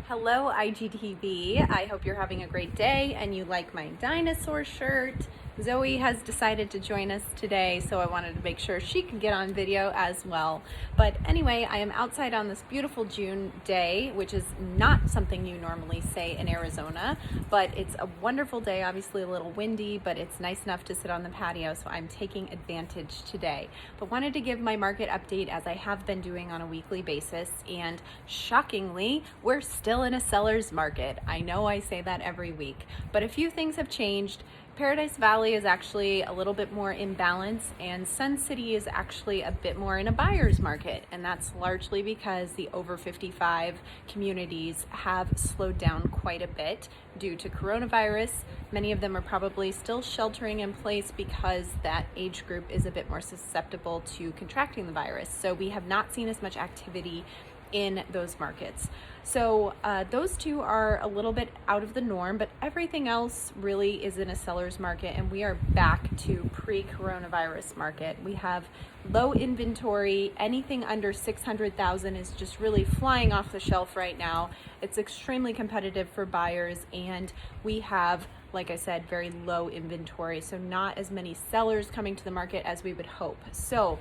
Hello IGTV, I hope you're having a great day and you like my dinosaur shirt. Zoe has decided to join us today, so I wanted to make sure she could get on video as well. But anyway, I am outside on this beautiful June day, which is not something you normally say in Arizona, but it's a wonderful day, obviously a little windy, but it's nice enough to sit on the patio, so I'm taking advantage today. But wanted to give my market update as I have been doing on a weekly basis, and shockingly, we're still in a seller's market. I know I say that every week, but a few things have changed. Paradise Valley is actually a little bit more in balance, and Sun City is actually a bit more in a buyer's market, and that's largely because the over 55 communities have slowed down quite a bit due to coronavirus. Many of them are probably still sheltering in place because that age group is a bit more susceptible to contracting the virus. So we have not seen as much activity in those markets. So those two are a little bit out of the norm, but everything else really is in a seller's market, and we are back to pre-coronavirus market. We have low inventory. Anything under 600,000 is just really flying off the shelf right now. It's extremely competitive for buyers, and we have, like I said, very low inventory, so not as many sellers coming to the market as we would hope. So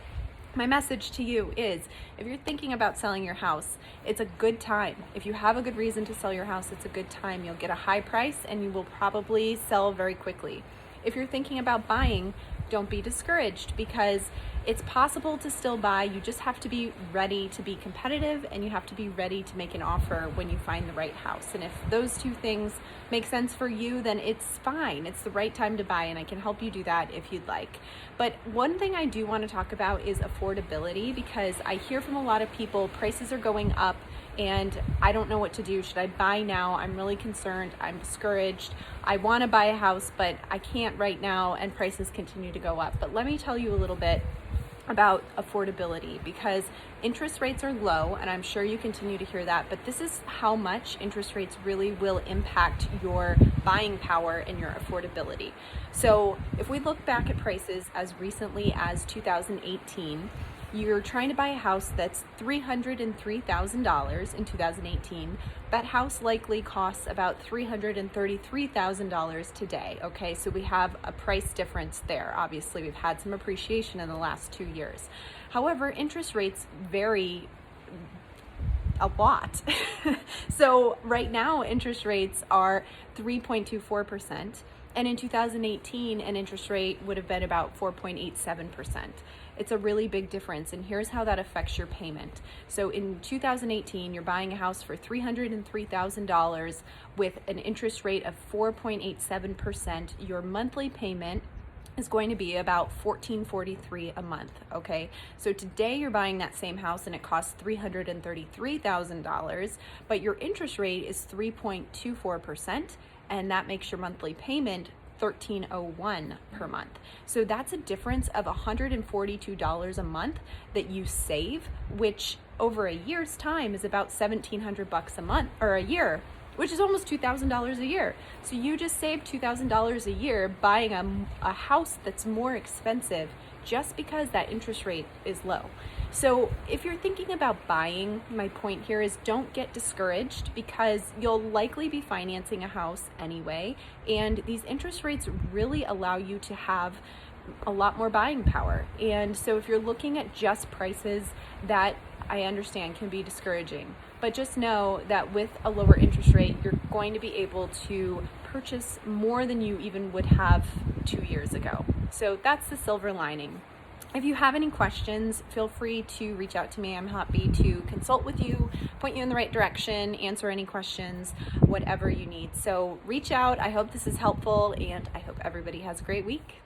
my message to you is, if you're thinking about selling your house, it's a good time. If you have a good reason to sell your house, it's a good time. You'll get a high price and you will probably sell very quickly. If you're thinking about buying, don't be discouraged, because it's possible to still buy. You just have to be ready to be competitive, and you have to be ready to make an offer when you find the right house. And if those two things make sense for you, then it's fine. It's the right time to buy, and I can help you do that if you'd like. But one thing I do want to talk about is affordability, because I hear from a lot of people, prices are going up and I don't know what to do. Should I buy now? I'm really concerned. I'm discouraged. I want to buy a house, but I can't right now, and prices continue to go up. But let me tell you a little bit about affordability, because interest rates are low, and I'm sure you continue to hear that, but this is how much interest rates really will impact your buying power and your affordability. So if we look back at prices as recently as 2018, you're trying to buy a house that's $303,000 in 2018. That house likely costs about $333,000 today. Okay, so we have a price difference there. Obviously, we've had some appreciation in the last 2 years. However, interest rates vary a lot. So right now, interest rates are 3.24%. And in 2018, an interest rate would have been about 4.87%. It's a really big difference, and here's how that affects your payment. So in 2018, you're buying a house for $303,000 with an interest rate of 4.87%. Your monthly payment is going to be about $1,443 a month, okay? So today you're buying that same house and it costs $333,000, but your interest rate is 3.24%, and that makes your monthly payment $1,301 per month. So that's a difference of $142 a month that you save, which over a year's time is about $1,700 a month, or a year, which is almost $2,000 a year. So you just saved $2,000 a year buying a house that's more expensive just because that interest rate is low. So if you're thinking about buying, my point here is don't get discouraged, because you'll likely be financing a house anyway, and these interest rates really allow you to have a lot more buying power. And so if you're looking at just prices, that I understand can be discouraging, but just know that with a lower interest rate, you're going to be able to purchase more than you even would have 2 years ago. So that's the silver lining. If you have any questions, feel free to reach out to me. I'm happy to consult with you, point you in the right direction, answer any questions, whatever you need. So reach out. I hope this is helpful, and I hope everybody has a great week.